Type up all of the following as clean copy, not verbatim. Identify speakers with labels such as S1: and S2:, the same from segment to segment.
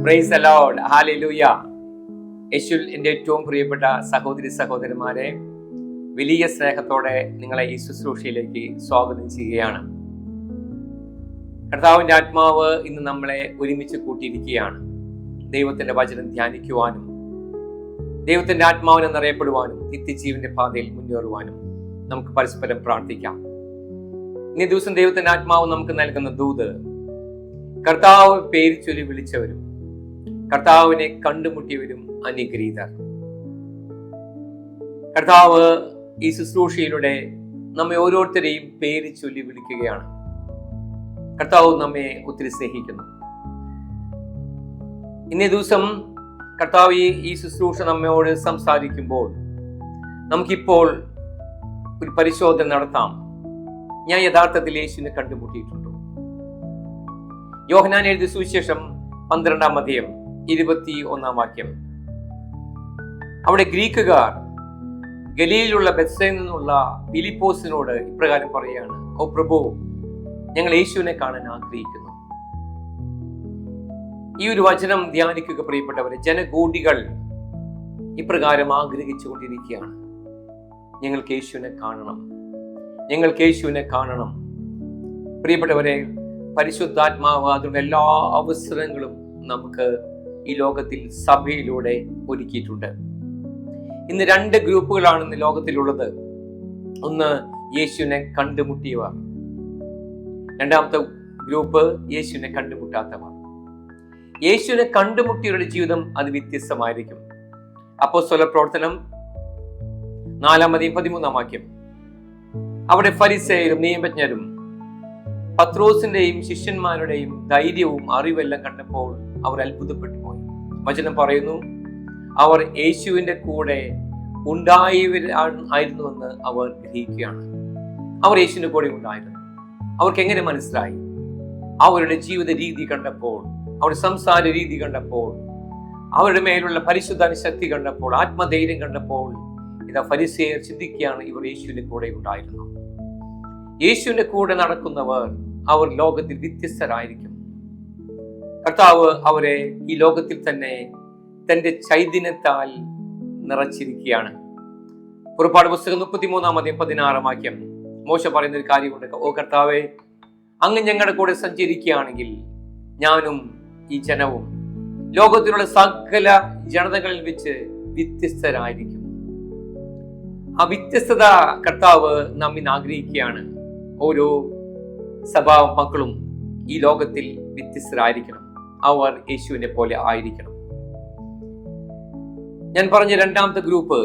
S1: Praise the Lord, hallelujah. യേശുവിൽ എൻ്റെ ഏറ്റവും പ്രിയപ്പെട്ട സഹോദരി സഹോദരന്മാരെ, വലിയ സ്നേഹത്തോടെ നിങ്ങളെ ഈ ശുശ്രൂഷയിലേക്ക് സ്വാഗതം ചെയ്യുകയാണ്. കർത്താവിൻ്റെ ആത്മാവ് ഇന്ന് നമ്മളെ ഒരുമിച്ച് കൂട്ടിയിരിക്കുകയാണ്. ദൈവത്തിന്റെ വചനം ധ്യാനിക്കുവാനും ദൈവത്തിന്റെ ആത്മാവിനെ നിറയപ്പെടുവാനും നിത്യജീവന്റെ പാതയിൽ മുന്നേറുവാനും നമുക്ക് പരസ്പരം പ്രാർത്ഥിക്കാം. ഇന്നേ ദിവസം ദൈവത്തിന്റെ ആത്മാവ് നമുക്ക് നൽകുന്ന ദൂത്, കർത്താവ് പേര് ചൊല്ലി വിളിച്ചവരും കർത്താവിനെ കണ്ടുമുട്ടിയവരും അനുഗ്രഹീതർ. കർത്താവ് ഈ ശുശ്രൂഷയിലൂടെ നമ്മെ ഓരോരുത്തരെയും പേര് ചൊല്ലി വിളിക്കുകയാണ്. കർത്താവ് നമ്മെ ഒത്തിരി സ്നേഹിക്കുന്നു. ഇന്നേ ദിവസം കർത്താവ് ഈ ശുശ്രൂഷ നമ്മോട് സംസാരിക്കുമ്പോൾ നമുക്കിപ്പോൾ ഒരു പരിശോധന നടത്താം. ഞാൻ യഥാർത്ഥത്തിൽ യേശുവിനെ കണ്ടുമുട്ടിയിട്ടുണ്ടോ? യോഹന്നാൻ എഴുതിയ സുവിശേഷം 12-ാം അധ്യായം 21-ാം വാക്യം. അവിടെ ഗ്രീക്കുകാർ ഗലീലിലുള്ള ബെത്സയിൽ നിന്നുള്ള ഫിലിപ്പോസിനോട് ഇപ്രകാരം പറയുകയാണ്: ഓ പ്രഭു, ഞങ്ങൾ യേശുവിനെ കാണാൻ ആഗ്രഹിക്കുന്നു. ഈ ഒരു വചനം ധ്യാനിക്കുക പ്രിയപ്പെട്ടവരെ. ജനകോടികൾ ഇപ്രകാരം ആഗ്രഹിച്ചു കൊണ്ടിരിക്കുകയാണ്: ഞങ്ങൾക്ക് യേശുവിനെ കാണണം, ഞങ്ങൾക്ക് യേശുവിനെ കാണണം. പ്രിയപ്പെട്ടവരെ, പരിശുദ്ധാത്മാവ് അതിനുള്ള എല്ലാ അവസരങ്ങളും നമുക്ക് ഈ ലോകത്തിൽ സഭയിലൂടെ ഒരുക്കിയിട്ടുണ്ട്. ഇന്ന് 2 ഗ്രൂപ്പുകളാണ് ഇന്ന് ലോകത്തിലുള്ളത്. ഒന്ന് യേശുവിനെ കണ്ടുമുട്ടിയവർ, രണ്ടാമത്തെ ഗ്രൂപ്പ് യേശുവിനെ കണ്ടുമുട്ടാത്തവർ. യേശുവിനെ കണ്ടുമുട്ടിയവരുടെ ജീവിതം അത് വ്യത്യസ്തമായിരിക്കും. അപ്പോസ്തല പ്രവർത്തനം 4-ാം അധ്യായം 13-ാം വാക്യം. അവിടെ ഫരിസേയരും നിയമജ്ഞരും പത്രോസിന്റെയും ശിഷ്യന്മാരുടെയും ധൈര്യവും അറിവെല്ലാം കണ്ടപ്പോൾ അവർ അത്ഭുതപ്പെട്ടു പോയി. വചനം പറയുന്നു, അവർ യേശുവിന്റെ കൂടെ ഉണ്ടായിരുന്നുവെന്ന് അവർ ഗ്രഹിക്കുകയാണ്. അവർ യേശുവിന്റെ കൂടെ ഉണ്ടായിരുന്നു. അവർക്ക് എങ്ങനെ മനസ്സിലായി? അവരുടെ ജീവിത രീതി കണ്ടപ്പോൾ, അവരുടെ സംസാര രീതി കണ്ടപ്പോൾ, അവരുടെ മേലുള്ള പരിശുദ്ധ ശക്തി കണ്ടപ്പോൾ, ആത്മധൈര്യം കണ്ടപ്പോൾ ഇതാ ഫരിസേയർ ചിന്തിക്കുകയാണ്, ഇവർ യേശുവിന്റെ കൂടെ ഉണ്ടായിരുന്നു. യേശുവിന്റെ കൂടെ നടക്കുന്നവർ അവർ ലോകത്തിൽ വ്യത്യസ്തരായിരിക്കും. കർത്താവ് അവരെ ഈ ലോകത്തിൽ തന്നെ തന്റെ ചൈതന്യത്താൽ നിറച്ചിരിക്കുകയാണ്. പുറപ്പാട് പുസ്തകം 33-ാം അധ്യായം 16-ാം വാക്യം. മോശ പറയുന്ന ഒരു കാര്യമുണ്ട്: ഓ കർത്താവേ, അങ്ങ് ഞങ്ങളുടെ കൂടെ സഞ്ചരിക്കുകയാണെങ്കിൽ ഞാനും ഈ ജനവും ലോകത്തിലുള്ള സകല ജനതകളിൽ വെച്ച് വ്യത്യസ്തരായിരിക്കും. ആ വ്യത്യസ്തത കർത്താവ് നമ്മിൽ ആഗ്രഹിക്കുകയാണ്. ഓരോ സഭാ മക്കളും ഈ ലോകത്തിൽ വ്യത്യസ്തരായിരിക്കണം. അവർ യേശുവിനെ പോലെ ആയിരിക്കണം. ഞാൻ പറഞ്ഞ രണ്ടാമത്തെ ഗ്രൂപ്പ്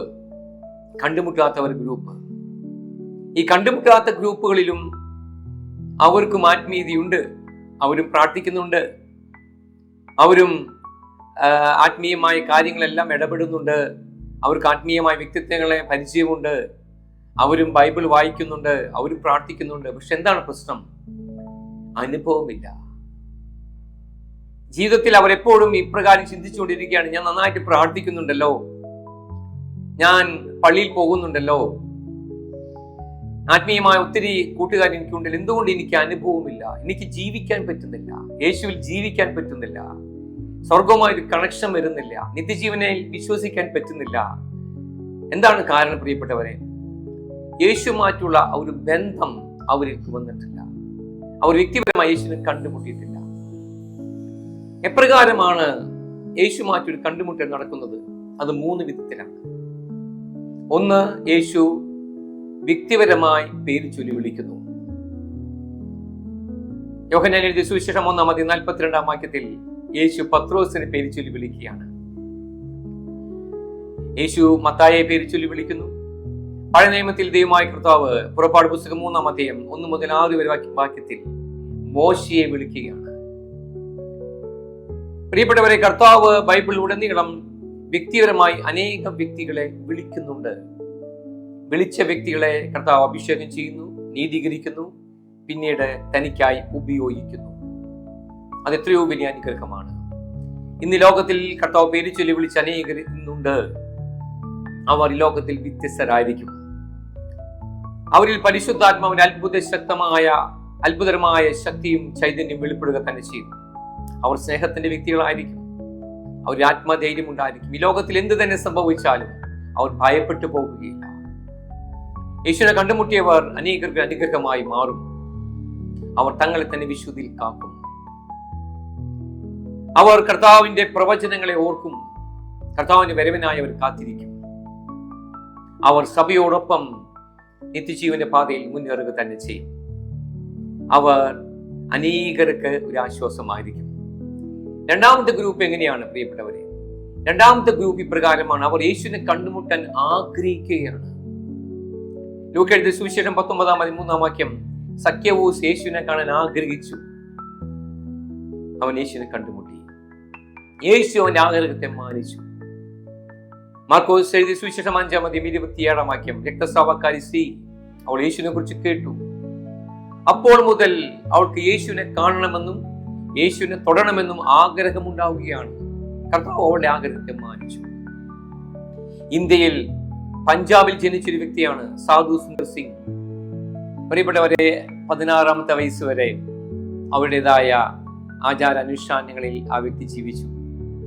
S1: കണ്ടുമുട്ടാത്തവർ ഗ്രൂപ്പ്. ഈ കണ്ടുമുട്ടാത്ത ഗ്രൂപ്പുകളിലും അവർക്കും ആത്മീയതയുണ്ട്. അവരും പ്രാർത്ഥിക്കുന്നുണ്ട്. അവരും ആത്മീയമായ കാര്യങ്ങളെല്ലാം ഇടപെടുന്നുണ്ട്. അവർക്ക് ആത്മീയമായ വ്യക്തിത്വങ്ങളെ പരിചയമുണ്ട്. അവരും ബൈബിൾ വായിക്കുന്നുണ്ട്. അവരും പ്രാർത്ഥിക്കുന്നുണ്ട്. പക്ഷെ എന്താണ് പ്രശ്നം? അനുഭവമില്ല. ജീവിതത്തിൽ അവർ എപ്പോഴും ഇപ്രകാരം ചിന്തിച്ചുകൊണ്ടിരിക്കുകയാണ്: ഞാൻ നന്നായിട്ട് പ്രാർത്ഥിക്കുന്നുണ്ടല്ലോ, ഞാൻ പള്ളിയിൽ പോകുന്നുണ്ടല്ലോ, ആത്മീയമായ ഒത്തിരി കൂട്ടുകാർ എനിക്കുണ്ടല്ലോ, എന്തുകൊണ്ട് എനിക്ക് അനുഭവമില്ല? എനിക്ക് ജീവിക്കാൻ പറ്റുന്നില്ല, യേശുവിൽ ജീവിക്കാൻ പറ്റുന്നില്ല, സ്വർഗവുമായൊരു കണക്ഷൻ വരുന്നില്ല, നിത്യജീവനെ വിശ്വസിക്കാൻ പറ്റുന്നില്ല. എന്താണ് കാരണം പ്രിയപ്പെട്ടവരെ? യേശുമായിട്ടുള്ള ഒരു ബന്ധം അവർക്ക് വന്നിട്ടില്ല. അവർ വ്യക്തിപരമായി യേശുവിനെ കണ്ടുമുട്ടിയിട്ടില്ല. എപ്രകാരമാണ് യേശുമായിട്ടൊരു കണ്ടുമുട്ടൽ നടക്കുന്നത്? അത് 3 വിധത്തിലാണ്. ഒന്ന്, യേശു വ്യക്തിപരമായി പേര് ചൊല്ലി വിളിക്കുന്നു. യോഹന്നാൻ എഴുതിയ സുവിശേഷം 1-ാം അധ്യായം 42-ാം വാക്യത്തിൽ യേശു പത്രോസിനെ പേര് ചൊല്ലി വിളിക്കുകയാണ്. യേശു മത്തായിയെ പേര് ചൊല്ലി വിളിക്കുന്നു. പഴയ നിയമത്തിൽ ദൈവമായ കർത്താവ് പുറപ്പാട് പുസ്തകം 3-ാം അധ്യായം 1 മുതൽ 6 വരെ വാക്യത്തിൽ മോശയെ വിളിക്കുകയാണ്. പ്രിയപ്പെട്ടവരെ, കർത്താവ് ബൈബിൾ ഉടനീളം വ്യക്തിപരമായി അനേകം വ്യക്തികളെ വിളിക്കുന്നുണ്ട്. വിളിച്ച വ്യക്തികളെ കർത്താവ് അഭിഷേകം ചെയ്യുന്നു, നീതീകരിക്കുന്നു, പിന്നീട് തനിക്കായി ഉപയോഗിക്കുന്നു. അത് എത്രയോ വലിയ അനുഗ്രഹമാണ്. ഇന്ന് ലോകത്തിൽ കർത്താവ് പേര് ചൊല്ലി വിളിച്ച് അനേകർ ഇന്നുണ്ട്. അവർ ഈ ലോകത്തിൽ വ്യത്യസ്തരായിരിക്കും. അവരിൽ പരിശുദ്ധാത്മാവിന്റെ അത്ഭുതകരമായ ശക്തിയും ചൈതന്യം വെളിപ്പെടുക തന്നെ ചെയ്യും. അവർ സ്നേഹത്തിന്റെ വ്യക്തികളായിരിക്കും. അവർ ആത്മധൈര്യം ഉണ്ടായിരിക്കും. ഈ ലോകത്തിൽ എന്ത് തന്നെ സംഭവിച്ചാലും അവർ ഭയപ്പെട്ടു പോകുകയില്ല. യേശുവിനെ കണ്ടുമുട്ടിയവർ അനേകർക്ക് അനുഗ്രഹമായി മാറും. അവർ തങ്ങളെ തന്നെ വിശുദ്ധിയിൽ കാക്കും. അവർ കർത്താവിന്റെ പ്രവചനങ്ങളെ ഓർക്കും. കർത്താവിന്റെ വരവിനായി അവർ കാത്തിരിക്കും. അവർ സഭയോടൊപ്പം നിത്യജീവന്റെ പാതയിൽ മുന്നേറുക തന്നെ ചെയ്യും. അവർ അനേകർക്ക് ഒരു ആശ്വാസമായിരിക്കും. രണ്ടാമത്തെ ഗ്രൂപ്പ് എങ്ങനെയാണ് പ്രിയപ്പെട്ടവരെ? രണ്ടാമത്തെ ഗ്രൂപ്പ് ഇപ്രകാരമാണ്. അവർ യേശുവിനെ കണ്ടുമുട്ടാൻ ആഗ്രഹിക്കുകയാണ്. ലൂക്കാ എഴുതിയ സുവിശേഷം 19-3 വാക്യം, സഖ്യവൂസ് യേശുവിനെ കാണാൻ ആഗ്രഹിച്ചു. അവൻ യേശുവിനെ കണ്ടുമുട്ടി. യേശു അവന്റെ ആഗ്രഹത്തെ മാനിച്ചു. മാർക്കോസ് എഴുതിയ സുവിശേഷം 5-27 വാക്യം, രക്തസ്രാവക്കാരി സ്ത്രീ അവൾ യേശുവിനെ കുറിച്ച് കേട്ടു. അപ്പോൾ മുതൽ അവൾക്ക് യേശുവിനെ കാണണമെന്നും യേശുവിനെ തൊടണമെന്നും ആഗ്രഹമുണ്ടാവുകയാണ്. കർത്താവ് അവളുടെ ആഗ്രഹത്തെ മാനിച്ചു. ഇന്ത്യയിൽ പഞ്ചാബിൽ ജനിച്ചൊരു വ്യക്തിയാണ് സാധു സുന്ദർ സിംഗ്. പ്രിയപ്പെട്ടവരെ, 16-ാമത്തെ വയസ്സ് വരെ അവരുടേതായ ആചാര അനുഷ്ഠാനങ്ങളിൽ ആ വ്യക്തി ജീവിച്ചു.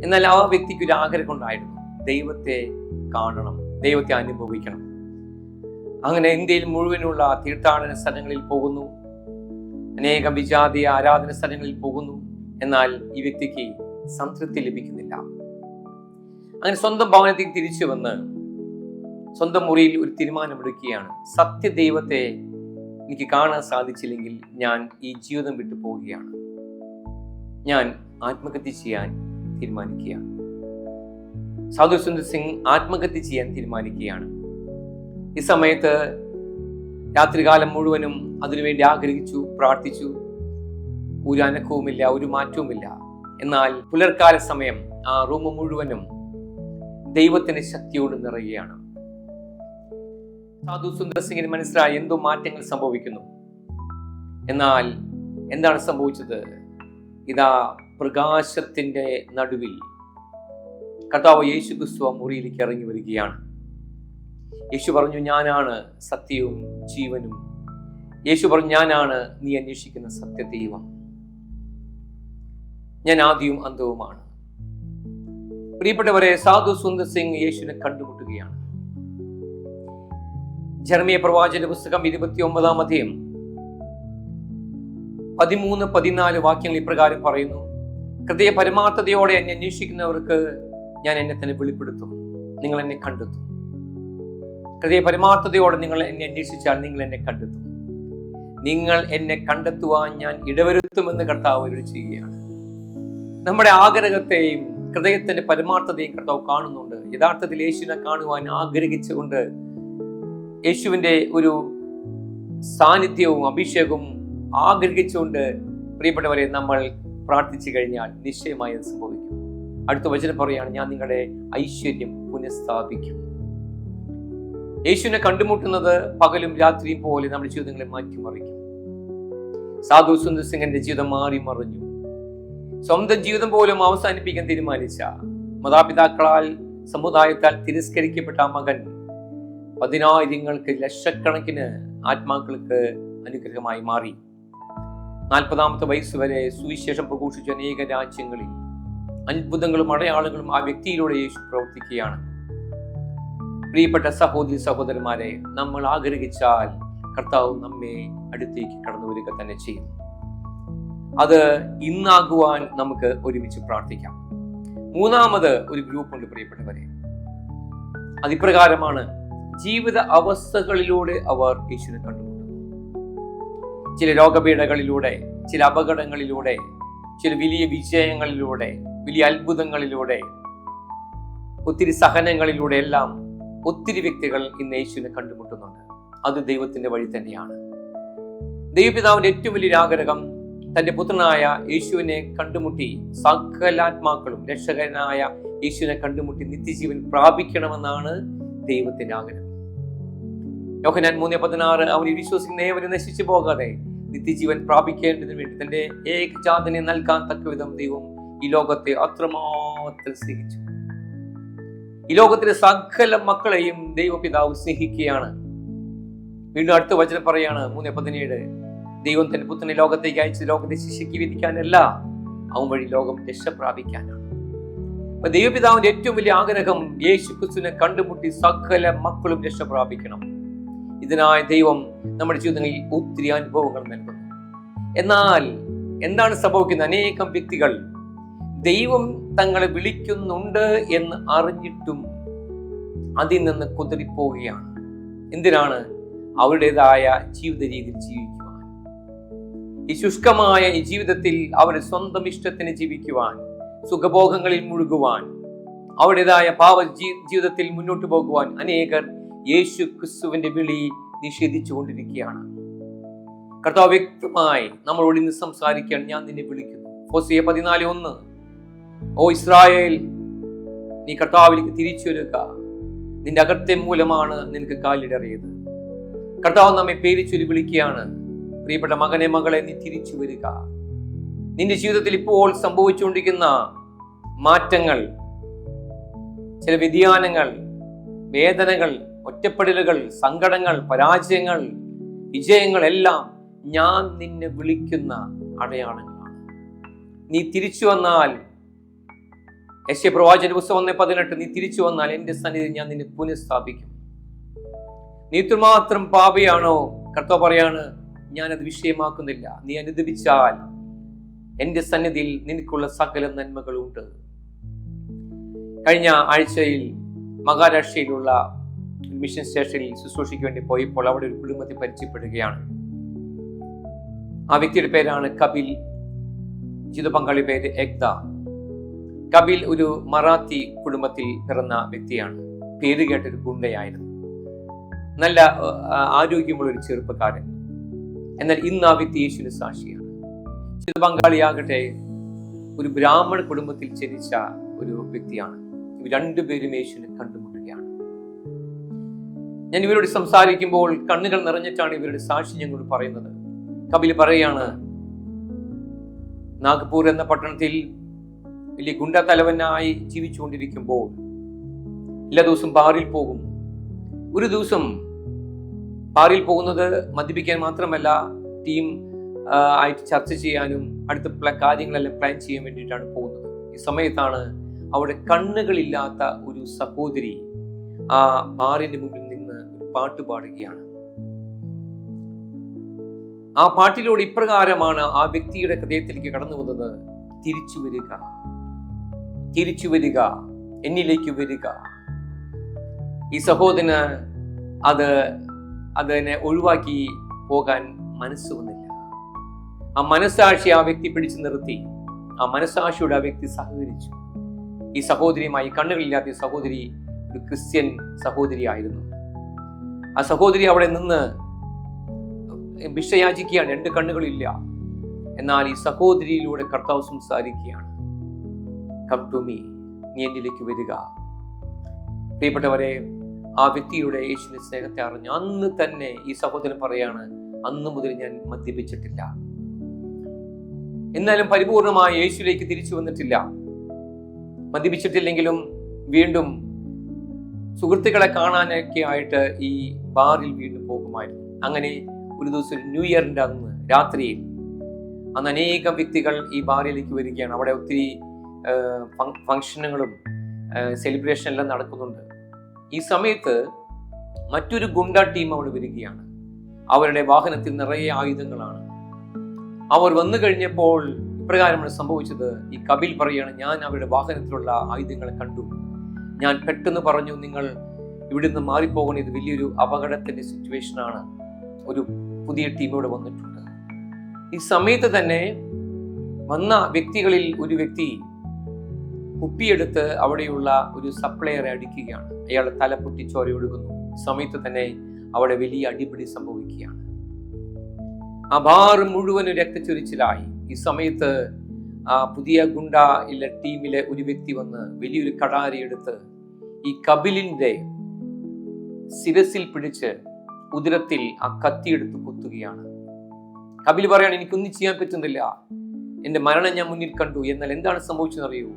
S1: എന്നാൽ ആ വ്യക്തിക്ക് ഒരു ആഗ്രഹം ഉണ്ടായിരുന്നു, ദൈവത്തെ കാണണം, ദൈവത്തെ അനുഭവിക്കണം. അങ്ങനെ ഇന്ത്യയിൽ മുഴുവനുള്ള തീർത്ഥാടന സ്ഥലങ്ങളിൽ പോകുന്നു, അനേകം വിജാതീയ ആരാധന സ്ഥലങ്ങളിൽ പോകുന്നു. എന്നാൽ ഈ വ്യക്തിക്ക് സംതൃപ്തി ലഭിക്കുന്നില്ല. അങ്ങനെ സ്വന്തം ഭവനത്തിൽ തിരിച്ചു വന്ന് സ്വന്തം മുറിയിൽ ഒരു തീരുമാനമെടുക്കുകയാണ്, സത്യദൈവത്തെ എനിക്ക് കാണാൻ സാധിച്ചില്ലെങ്കിൽ ഞാൻ ഈ ജീവിതം വിട്ടു പോവുകയാണ്, ഞാൻ ആത്മഹത്യ ചെയ്യാൻ തീരുമാനിക്കുകയാണ്. സാധു സുന്ദർ സിംഗ് ആത്മഹത്യ ചെയ്യാൻ തീരുമാനിക്കുകയാണ്. ഈ സമയത്ത് രാത്രികാലം മുഴുവനും അതിനുവേണ്ടി ആഗ്രഹിച്ചു, പ്രാർത്ഥിച്ചു. ഒരു അനക്കവുമില്ല, ഒരു മാറ്റവുമില്ല. എന്നാൽ പുലർക്കാല സമയം ആ റൂം മുഴുവനും ദൈവത്തിന്റെ ശക്തിയോട് നിറയുകയാണ്. സാധു സുന്ദർ സിംഗിന് മനസ്സിലായി എന്തോ മാറ്റങ്ങൾ സംഭവിക്കുന്നു. എന്നാൽ എന്താണ് സംഭവിച്ചത്? ഇതാ പ്രകാശത്തിന്റെ നടുവിൽ കർത്താവ് യേശു ക്രിസ്തു മുറിയിലേക്ക് ഇറങ്ങി വരികയാണ്. യേശു പറഞ്ഞു, ഞാനാണ് സത്യവും ജീവനും. യേശു പറഞ്ഞു, ഞാനാണ് നീ അന്വേഷിക്കുന്ന സത്യദൈവം. ഞാൻ ആദിയും അന്തവുമാണ്. പ്രിയപ്പെട്ടവരെ, സാധു സുന്ദർ സിംഗ് യേശുവിനെ കണ്ടുമുട്ടുകയാണ്. ജെറമ്യ പ്രവാചകന്റെ പുസ്തകം 29-ാം അധ്യായം 13-14 വാക്യങ്ങൾ ഇപ്രകാരം പറയുന്നു, ഹൃദയ പരമാർത്ഥതയോടെ എന്നെ അന്വേഷിക്കുന്നവർക്ക് ഞാൻ എന്നെ തന്നെ വെളിപ്പെടുത്തും, നിങ്ങൾ എന്നെ കണ്ടെത്തും. ഹൃദയ പരമാർത്ഥതയോടെ നിങ്ങൾ എന്നെ അന്വേഷിച്ചാൽ നിങ്ങൾ എന്നെ കണ്ടെത്തും. നിങ്ങൾ എന്നെ കണ്ടെത്തുവാൻ ഞാൻ ഇടവരുത്തുമെന്ന് കർത്താവ് അരുളി ചെയ്യുകയാണ്. നമ്മുടെ ആഗ്രഹത്തെയും ഹൃദയത്തിന്റെ പരമാർത്ഥതയും കർത്താവ് കാണുന്നുണ്ട്. യഥാർത്ഥത്തിൽ യേശുവിനെ കാണുവാൻ ആഗ്രഹിച്ചുകൊണ്ട് യേശുവിന്റെ ഒരു സാന്നിധ്യവും അഭിഷേകവും ആഗ്രഹിച്ചുകൊണ്ട് പ്രിയപ്പെട്ടവരെ നമ്മൾ പ്രാർത്ഥിച്ചു കഴിഞ്ഞാൽ നിശ്ചയമായി അത് സംഭവിക്കും. അടുത്ത വചനം പറയാണ്, ഞാൻ നിങ്ങളുടെ ഐശ്വര്യം പുനഃസ്ഥാപിക്കും. യേശുവിനെ കണ്ടുമുട്ടുന്നത് പകലും രാത്രിയും പോലെ നമ്മുടെ ജീവിതങ്ങളെ മാറ്റിമറിക്കും. സാധു സുന്ദർ സിംഗിന്റെ ജീവിതം മാറി മറിഞ്ഞു. സ്വന്തം ജീവിതം പോലും അവസാനിപ്പിക്കാൻ തീരുമാനിച്ച, മാതാപിതാക്കളാൽ സമുദായത്താൽ തിരസ്കരിക്കപ്പെട്ട ആ മകൻ 10,000-ങ്ങൾക്ക് ലക്ഷക്കണക്കിന് ആത്മാക്കൾക്ക് അനുഗ്രഹമായി മാറി. 40-ാമത്തെ വയസ്സ് വരെ സുവിശേഷം പ്രഘോഷിച്ച അനേക രാജ്യങ്ങളിൽ അത്ഭുതങ്ങളും അടയാളങ്ങളും ആ വ്യക്തിയിലൂടെ യേശു പ്രവർത്തിക്കുകയാണ്. പ്രിയപ്പെട്ട സഹോദരി സഹോദരന്മാരെ, നമ്മൾ ആഗ്രഹിച്ചാൽ കർത്താവ് നമ്മെ അടുത്തേക്ക് കടന്നു വരിക തന്നെ ചെയ്യും. അത് ഇന്നാകുവാൻ നമുക്ക് ഒരുമിച്ച് പ്രാർത്ഥിക്കാം. മൂന്നാമത് ഒരു ഗ്രൂപ്പ് ഉണ്ട് പ്രിയപ്പെട്ടവരെ. അതിപ്രകാരമാണ്, ജീവിത അവസ്ഥകളിലൂടെ അവർ യേശുവിനെ കണ്ടുമുട്ടുന്നു. ചില രോഗപീഠകളിലൂടെ, ചില അപകടങ്ങളിലൂടെ, ചില വലിയ വിജയങ്ങളിലൂടെ, വലിയ അത്ഭുതങ്ങളിലൂടെ, ഒത്തിരി സഹനങ്ങളിലൂടെ എല്ലാം ഒത്തിരി വ്യക്തികൾ ഇന്ന് യേശുവിനെ കണ്ടുമുട്ടുന്നുണ്ട്. അത് ദൈവത്തിന്റെ വഴി തന്നെയാണ്. ദൈവപിതാവിന്റെ ഏറ്റവും വലിയൊരു ആഗ്രഹം തന്റെ പുത്രനായ യേശുവിനെ കണ്ടുമുട്ടി സകലാത്മാക്കളും രക്ഷകനായ യേശുവിനെ കണ്ടുമുട്ടി നിത്യജീവൻ പ്രാപിക്കണമെന്നാണ് ദൈവത്തിന്റെ ആഗ്രഹം. യോഹന്നാൻ 3:16, അവനിൽ വിശ്വസിക്കുന്ന ഏവരും നശിച്ചു പോകാതെ നിത്യജീവൻ പ്രാപിക്കേണ്ടതിന് വേണ്ടി തന്റെ ഏകജാതനെ നൽകാൻ തക്കവിധം ദൈവം ഈ ലോകത്തെ അത്രമാത്രം സ്നേഹിച്ചു. ഈ ലോകത്തിലെ സകല മക്കളെയും ദൈവപിതാവ് സ്നേഹിക്കുകയാണ്. വീണ്ടും അടുത്ത വചനം പറയാണ് 3:17, ദൈവം തന്റെ പുത്രനെ ലോകത്തേക്ക് അയച്ച് ലോകത്തെ ശിക്ഷയ്ക്ക് വിധിക്കാനല്ല, അവൻ വഴി ലോകം രക്ഷ പ്രാപിക്കാനാണ്. ദൈവപിതാവിന്റെ ഏറ്റവും വലിയ ആഗ്രഹം യേശു ക്രിസ്തുവിനെ കണ്ടുമുട്ടി സകല മക്കളും രക്ഷ പ്രാപിക്കണം. ഇതിനായി ദൈവം നമ്മുടെ ജീവിതങ്ങളിൽ ഒത്തിരി അനുഭവങ്ങൾ നൽകുന്നു. എന്നാൽ എന്താണ് സംഭവിക്കുന്നത്? അനേകം വ്യക്തികൾ ദൈവം തങ്ങളെ വിളിക്കുന്നുണ്ട് എന്ന് അറിഞ്ഞിട്ടും അതിൽ നിന്ന് കുതറിപ്പോവുകയാണ്. എന്തിനാണ്? അവരുടേതായ ജീവിത രീതിയിൽ ജീവിക്കുവാൻ, ഈ ശുഷ്കമായ ഈ ജീവിതത്തിൽ അവരുടെ സ്വന്തം ഇഷ്ടത്തിന് ജീവിക്കുവാൻ, സുഖഭോഗങ്ങളിൽ മുഴുകുവാൻ, അവരുടേതായ പാവ ജീവിതത്തിൽ മുന്നോട്ട് പോകുവാൻ അനേകർ യേശു ക്രിസ്തുവിന്റെ വിളി നിഷേധിച്ചു കൊണ്ടിരിക്കുകയാണ്. കർത്താവ് വ്യക്തമായി നമ്മളോട് ഇന്ന് സംസാരിക്കാൻ ഞാൻ നിന്നെ വിളിക്കുന്നു. ഹോശേയ 14:1, ഓ ഇസ്രായേൽ, നീ കർത്താവിലേക്ക് തിരിച്ചു വരിക, നിന്റെ അകൃത്യം മൂലമാണ് നിനക്ക് കാലിടറിയത്. കർത്താവ് നമ്മെ പേരിച്ചൊല്ലി വിളിക്കുകയാണ്. പ്രിയപ്പെട്ട മകനെ, മകളെ, നീ തിരിച്ചു വരിക. നിന്റെ ജീവിതത്തിൽ ഇപ്പോൾ സംഭവിച്ചുകൊണ്ടിരിക്കുന്ന മാറ്റങ്ങൾ, ചില വ്യതിയാനങ്ങൾ, വേദനകൾ, ഒറ്റപ്പെടലുകൾ, സങ്കടങ്ങൾ, പരാജയങ്ങൾ, വിജയങ്ങൾ എല്ലാം ഞാൻ നിന്നെ വിളിക്കുന്ന അടയാളങ്ങളാണ്. നീ തിരിച്ചു വന്നാൽ, യെശയ്യാ പ്രവാചകന്റെ പുസ്തകം 1:18, നീ തിരിച്ചു വന്നാൽ എന്റെ സന്നിധിയിൽ ഞാൻ നിന്നെ പുനഃസ്ഥാപിക്കും. നീ ഇത്രമാത്രം പാപിയാണോ? കർത്താവ് പറയാണ്, ഞാനത് വിഷയമാക്കുന്നില്ല. നീ അനുദപിച്ചാൽ എന്റെ സന്നിധിയിൽ നിനക്കുള്ള സകല നന്മകളുണ്ട്. കഴിഞ്ഞ ആഴ്ചയിൽ മഹാരാഷ്ട്രയിലുള്ള മിഷൻ സ്റ്റേഷനിൽ ശുശ്രൂഷയ്ക്ക് വേണ്ടി പോയപ്പോൾ അവിടെ ഒരു കുടുംബത്തെ പരിചയപ്പെടുകയാണ്. ആ വ്യക്തിയുടെ പേരാണ് കപിൽ. ജീവിത പങ്കാളി പേര് എഗ്ദ. കപിൽ ഒരു മറാത്തി കുടുംബത്തിൽ പിറന്ന വ്യക്തിയാണ്. പേര് കേട്ടൊരു ഗുണ്ടയായിരുന്നു. നല്ല ആരോഗ്യമുള്ള ഒരു ചെറുപ്പക്കാരൻ. എന്നാൽ ഇന്ന് ആ വ്യക്തി യേശുവിന് സാക്ഷിയാണ്. ജീവിത പങ്കാളിയാകട്ടെ ഒരു ബ്രാഹ്മണ കുടുംബത്തിൽ ജനിച്ച ഒരു വ്യക്തിയാണ്. ഇവർ രണ്ടുപേരും യേശുവിനെ കണ്ടുമുട്ടുകയാണ്. ഞാൻ ഇവരോട് സംസാരിക്കുമ്പോൾ കണ്ണുകൾ നിറഞ്ഞിട്ടാണ് ഇവരുടെ സാക്ഷി ഞങ്ങൾ പറയുന്നത്. കപിൽ പറയുകയാണ്, നാഗ്പൂർ എന്ന പട്ടണത്തിൽ വലിയ ഗുണ്ട തലവനായി ജീവിച്ചുകൊണ്ടിരിക്കുമ്പോൾ എല്ലാ ദിവസവും ബാറിൽ പോകും. ഒരു ദിവസം ബാറിൽ പോകുന്നത് മദ്യപിക്കാൻ മാത്രമല്ല, ടീം ആയിട്ട് ചർച്ച ചെയ്യാനും അടുത്ത കാര്യങ്ങളെല്ലാം പ്ലാൻ ചെയ്യാൻ വേണ്ടിയിട്ടാണ് പോകുന്നത്. ഈ സമയത്താണ് അവിടെ കണ്ണുകളില്ലാത്ത ഒരു സഹോദരി ആ ബാറിന്റെ മുമ്പിൽ നിന്ന് ഒരു പാട്ട് പാടുകയാണ്. ആ പാട്ടിലൂടെ ഇപ്രകാരമാണ് ആ വ്യക്തിയുടെ ഹൃദയത്തിലേക്ക് കടന്നു വന്നത്: തിരിച്ചു വരിക, തിരിച്ചു വരിക, എന്നിലേക്ക് വരിക. ഈ സഹോദരന് അതിനെ ഒഴിവാക്കി പോകാൻ മനസ്സ് വന്നില്ല. ആ മനസ്സാക്ഷി ആ വ്യക്തി പിടിച്ചു നിർത്തി. ആ മനസ്സാക്ഷിയോട് ആ വ്യക്തി സഹകരിച്ചു. ഈ സഹോദരിയുമായി, കണ്ണുകളില്ലാത്ത ഈ സഹോദരി ഒരു ക്രിസ്ത്യൻ സഹോദരിയായിരുന്നു. ആ സഹോദരി അവിടെ നിന്ന് ഭിക്ഷയാചിക്കുകയാണ്. 2 കണ്ണുകളില്ല. എന്നാൽ ഈ സഹോദരിയിലൂടെ കർത്താവ് സംസാരിക്കുകയാണ്: കം ടു മീ, നീ എന്നിലേക്ക് വരിക. പ്രിയപ്പെട്ടവരെ, ആ വ്യക്തിയുടെ യേശുവിന്റെ സ്നേഹത്തെ അറിഞ്ഞു അന്ന് തന്നെ ഈ സഹോദരൻ പറയാണ്, അന്ന് മുതൽ ഞാൻ മദ്യപിച്ചിട്ടില്ല. എന്നാലും പരിപൂർണമായി യേശുവിലേക്ക് തിരിച്ചു വന്നിട്ടില്ല. മദ്യപിച്ചിട്ടില്ലെങ്കിലും വീണ്ടും സുഹൃത്തുക്കളെ കാണാനൊക്കെ ആയിട്ട് ഈ ബാറിൽ വീണ്ടും പോകുമായിരുന്നു. അങ്ങനെ ഒരു ദിവസം ന്യൂ ഇയറിന്റെ അന്ന് രാത്രിയിൽ അന്ന് അനേകം വ്യക്തികൾ ഈ ബാറിലേക്ക് വരികയാണ്. അവിടെ ഒത്തിരി ഫംഗ്ഷനുകളും സെലിബ്രേഷൻ എല്ലാം നടക്കുന്നുണ്ട്. ഈ സമയത്ത് മറ്റൊരു ഗുണ്ട ടീം അവിടെ വരികയാണ്. അവരുടെ വാഹനത്തിൽ നിറയെ ആയുധങ്ങളാണ്. അവർ വന്നു കഴിഞ്ഞപ്പോൾ ഇപ്രകാരമാണ് സംഭവിച്ചത്. ഈ കപിൽ പറയാണ്, ഞാൻ അവരുടെ വാഹനത്തിലുള്ള ആയുധങ്ങളെ കണ്ടു. ഞാൻ പെട്ടെന്ന് പറഞ്ഞു, നിങ്ങൾ ഇവിടുന്ന് മാറിപ്പോകണം, ഇത് വലിയൊരു അപകടത്തിന്റെ സിറ്റുവേഷനാണ്. ഒരു പുതിയ ടീം ഇവിടെ വന്നിട്ടുണ്ട്. ഈ സമയത്ത് തന്നെ വന്ന വ്യക്തികളിൽ ഒരു വ്യക്തി കുപ്പിയെടുത്ത് അവിടെയുള്ള ഒരു സപ്ലയറെ അടിക്കുകയാണ്. അയാളുടെ തല പൊട്ടി ചോര ഒഴുകുന്നു. സമയത്ത് തന്നെ അവിടെ വലിയ അടിപിടി സംഭവിക്കുകയാണ്. ആ ബാർ മുഴുവനും രക്തച്ചൊരിച്ചിലായി. ഈ സമയത്ത് ആ പുതിയ ഗുണ്ട ടീമിലെ ഒരു വ്യക്തി വന്ന് വലിയൊരു കടാരി എടുത്ത് ഈ കപിലിന്റെ ശിരസിൽ പിടിച്ച് ഉദരത്തിൽ ആ കത്തിയെടുത്ത് കുത്തുകയാണ്. കപിൽ പറയാണ്, എനിക്കൊന്നും ചെയ്യാൻ പറ്റുന്നില്ല, എന്റെ മരണം ഞാൻ മുന്നിൽ കണ്ടു. എന്നാൽ എന്താണ് സംഭവിച്ചതെന്നറിയൂ?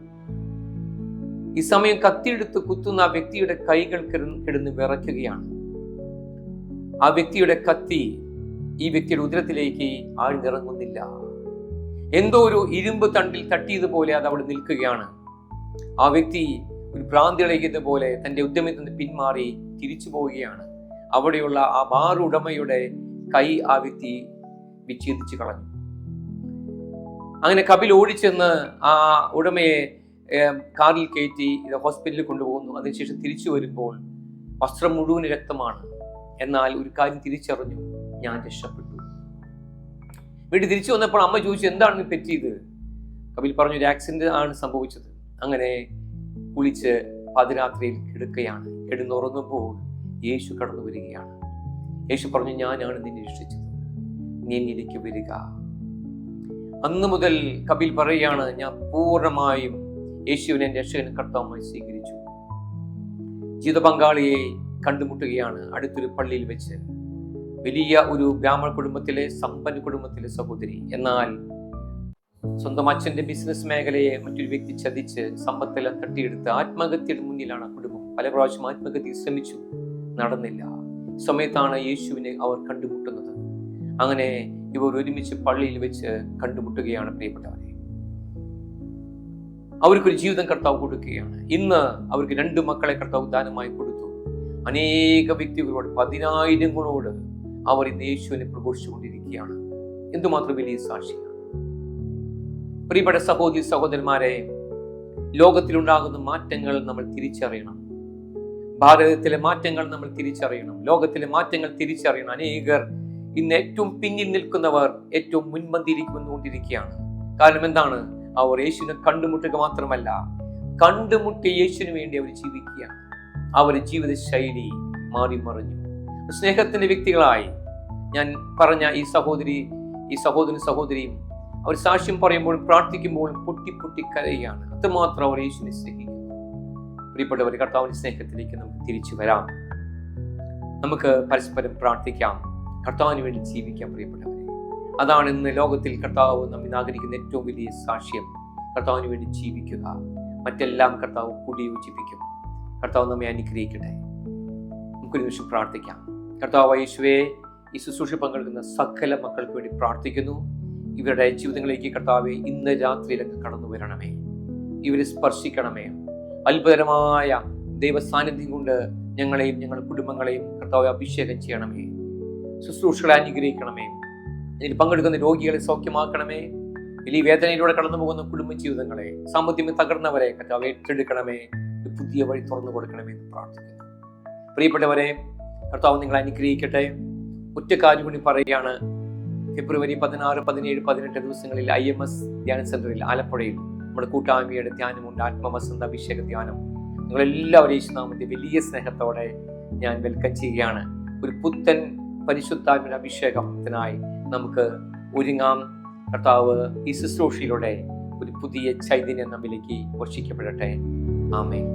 S1: ഈ സമയം കത്തിയെടുത്ത് കുത്തുന്ന ആ വ്യക്തിയുടെ കൈകൾ കിടന്ന് വിറയ്ക്കുകയാണ്. ആ വ്യക്തിയുടെ കത്തി ഈ വ്യക്തിയുടെ ഉദരത്തിലേക്ക് ആഴ്ന്നിറങ്ങുന്നില്ല. എന്തോ ഒരു ഇരുമ്പ് തണ്ടിൽ തട്ടിയതുപോലെ അത് അവിടെ നിൽക്കുകയാണ്. ആ വ്യക്തി ഒരു ഭ്രാന്തി ഇളകിയത് പോലെ തന്റെ ഉദ്യമത്തിൽ നിന്ന് പിന്മാറി തിരിച്ചു പോവുകയാണ്. അവിടെയുള്ള ആ ബാർ ഉടമയുടെ കൈ ആ വ്യക്തി വിച്ഛേദിച്ച് കളഞ്ഞു. അങ്ങനെ കപിൽ ഓടിച്ചെന്ന് ആ ഉടമയെ കാറിൽ കയറ്റി ഹോസ്പിറ്റലിൽ കൊണ്ടുപോകുന്നു. അതിനുശേഷം തിരിച്ചു വരുമ്പോൾ വസ്ത്രം മുഴുവൻ രക്തമാണ്. എന്നാൽ ഒരു കാര്യം തിരിച്ചറിഞ്ഞു, ഞാൻ രക്ഷപ്പെട്ടു. വീട്ടിൽ തിരിച്ചു വന്നപ്പോൾ അമ്മ ചോദിച്ചു, എന്താണ് പറ്റിയത്? കപിൽ പറഞ്ഞു, ഒരു ആക്സിഡന്റ് ആണ് സംഭവിച്ചത്. അങ്ങനെ കുളിച്ച് പാതിരാത്രിയിൽ കിടക്കുകയാണ്. കിടന്നുറങ്ങുമ്പോൾ യേശു കടന്നു വരികയാണ്. യേശു പറഞ്ഞു, ഞാനാണ് നിന്നെ രക്ഷിച്ചത്, നീ എന്നിലേക്ക് വരിക. അന്ന് മുതൽ കപിൽ പറയുകയാണ്, ഞാൻ പൂർണ്ണമായും യേശുവിനെ രക്ഷകനും കർത്താവുമായി സ്വീകരിച്ചു. ജീവിത പങ്കാളിയെ കണ്ടുമുട്ടുകയാണ് അടുത്തൊരു പള്ളിയിൽ വെച്ച്. വലിയ ഒരു ബ്രാഹ്മണ കുടുംബത്തിലെ സമ്പന്ന കുടുംബത്തിലെ സഹോദരി. എന്നാൽ സ്വന്തം അച്ഛന്റെ ബിസിനസ് മേഖലയെ മറ്റൊരു വ്യക്തി ചതിച്ച് സമ്പത്തെല്ലാം തട്ടിയെടുത്ത് ആത്മഹത്യയുടെ മുന്നിലാണ് ആ കുടുംബം. പല പ്രാവശ്യം ആത്മഹത്യ ശ്രമിച്ചു, നടന്നില്ല. സമയത്താണ് യേശുവിനെ അവർ കണ്ടുമുട്ടുന്നത്. അങ്ങനെ ഇവർ ഒരുമിച്ച് പള്ളിയിൽ വെച്ച് കണ്ടുമുട്ടുകയാണ്. പ്രിയപ്പെട്ടവരെ, അവർക്കൊരു ജീവിതം കർത്താവ് കൊടുക്കുകയാണ്. ഇന്ന് അവർക്ക് 2 മക്കളെ കർത്താവ് ദാനമായി കൊടുത്തു. അനേക വ്യക്തികളോട്, 10,000ങ്ങളോട് അവർ ഇന്ന് യേശുവിനെ പ്രഘോഷിച്ചുകൊണ്ടിരിക്കുകയാണ്. എന്തുമാത്രം വലിയ സാക്ഷിയാണ്. പ്രിയപ്പെട്ട സഹോദരി സഹോദരന്മാരെ, ലോകത്തിലുണ്ടാകുന്ന മാറ്റങ്ങൾ നമ്മൾ തിരിച്ചറിയണം. ഭാരതത്തിലെ മാറ്റങ്ങൾ നമ്മൾ തിരിച്ചറിയണം. ലോകത്തിലെ മാറ്റങ്ങൾ തിരിച്ചറിയണം. അനേകർ ഇന്ന് ഏറ്റവും പിന്നിൽ നിൽക്കുന്നവർ ഏറ്റവും മുൻപന്തിയിൽ വന്നുകൊണ്ടിരിക്കുകയാണ്. കാരണം എന്താണ്? അവർ യേശുവിനെ കണ്ടുമുട്ടുക മാത്രമല്ല, കണ്ടുമുട്ടിയ യേശുവിന് വേണ്ടി അവർ ജീവിക്കുകയാണ്. അവരുടെ ജീവിത ശൈലി മാറി മറിഞ്ഞു. സ്നേഹത്തിന്റെ വ്യക്തികളായി ഞാൻ പറഞ്ഞ ഈ സഹോദരനും സഹോദരിയും അവർ സാക്ഷ്യം പറയുമ്പോഴും പ്രാർത്ഥിക്കുമ്പോഴും പൊട്ടി പൊട്ടി കരയുകയാണ്. അത്രമാത്രം അവർ യേശുവിനെ സ്നേഹിക്കുന്നു. പ്രിയപ്പെട്ടവർ, കർത്താവിന്റെ സ്നേഹത്തിലേക്ക് നമുക്ക് തിരിച്ചു വരാം. നമുക്ക് പരസ്പരം പ്രാർത്ഥിക്കാം, കർത്താവിന് വേണ്ടി ജീവിക്കാം. പ്രിയപ്പെട്ടവരെ, അതാണ് ഇന്ന് ലോകത്തിൽ കർത്താവ് നമ്മിൽ ആഗ്രഹിക്കുന്ന ഏറ്റവും വലിയ സാക്ഷ്യം. കർത്താവിന് വേണ്ടി ജീവിക്കുക. മറ്റെല്ലാം കർത്താവ് കൂടി യോജിപ്പിക്കും. കർത്താവ് നമ്മെ അനുഗ്രഹിക്കട്ടെ. നമുക്കൊരു നിമിഷം പ്രാർത്ഥിക്കാം. കർത്താവ് യേശുവേ, ഈ ശുശ്രൂഷ പങ്കെടുക്കുന്ന സകല മക്കൾക്ക് വേണ്ടി പ്രാർത്ഥിക്കുന്നു. ഇവരുടെ ജീവിതങ്ങളിലേക്ക് കർത്താവെ ഇന്ന് രാത്രിയിലൊക്കെ കടന്നു വരണമേ. ഇവരെ സ്പർശിക്കണമേ. അത്ഭുതകരമായ ദൈവ സാന്നിധ്യം കൊണ്ട് ഞങ്ങളെയും ഞങ്ങളുടെ കുടുംബങ്ങളെയും കർത്താവെ അഭിഷേകം ചെയ്യണമേ. ശുശ്രൂഷകളെ അനുഗ്രഹിക്കണമേ. ഇതിൽ പങ്കെടുക്കുന്ന രോഗികളെ സൗഖ്യമാക്കണമേ. വലിയ വേദനയിലൂടെ കടന്നു പോകുന്ന കുടുംബ ജീവിതങ്ങളെ, സാമ്പത്തികം തകർന്നവരെ കർത്താവ് ഏറ്റെടുക്കണമേ. ഒരു പുതിയ വഴി തുറന്നു കൊടുക്കണമേ എന്ന് പ്രാർത്ഥിക്കുന്നു. പ്രിയപ്പെട്ടവരെ, കർത്താവ് നിങ്ങളെ അനുഗ്രഹിക്കട്ടെ. ഒറ്റ കാര്യം കൂടി പറയുകയാണ്. ഫെബ്രുവരി 16, 17, 18 ദിവസങ്ങളിൽ IMS ധ്യാന സെന്ററിൽ ആലപ്പുഴയിൽ നമ്മുടെ കൂട്ടായ്മയുടെ ധ്യാനമുണ്ട്. ആത്മവസന്ത അഭിഷേക ധ്യാനം. നിങ്ങളെല്ലാവരും യേശുനാമത്തെ വലിയ സ്നേഹത്തോടെ ഞാൻ വെൽക്കം ചെയ്യുകയാണ്. ഒരു പുത്തൻ പരിശുദ്ധാത്മ അഭിഷേകത്തിനായി നമുക്ക് ഒരുങ്ങാം. കർത്താവ് ഈ ശുശ്രൂഷയിലൂടെ ഒരു പുതിയ ചൈതന്യം നമ്മിലേക്ക് വർഷിക്കപ്പെടട്ടെ. ആമേൻ.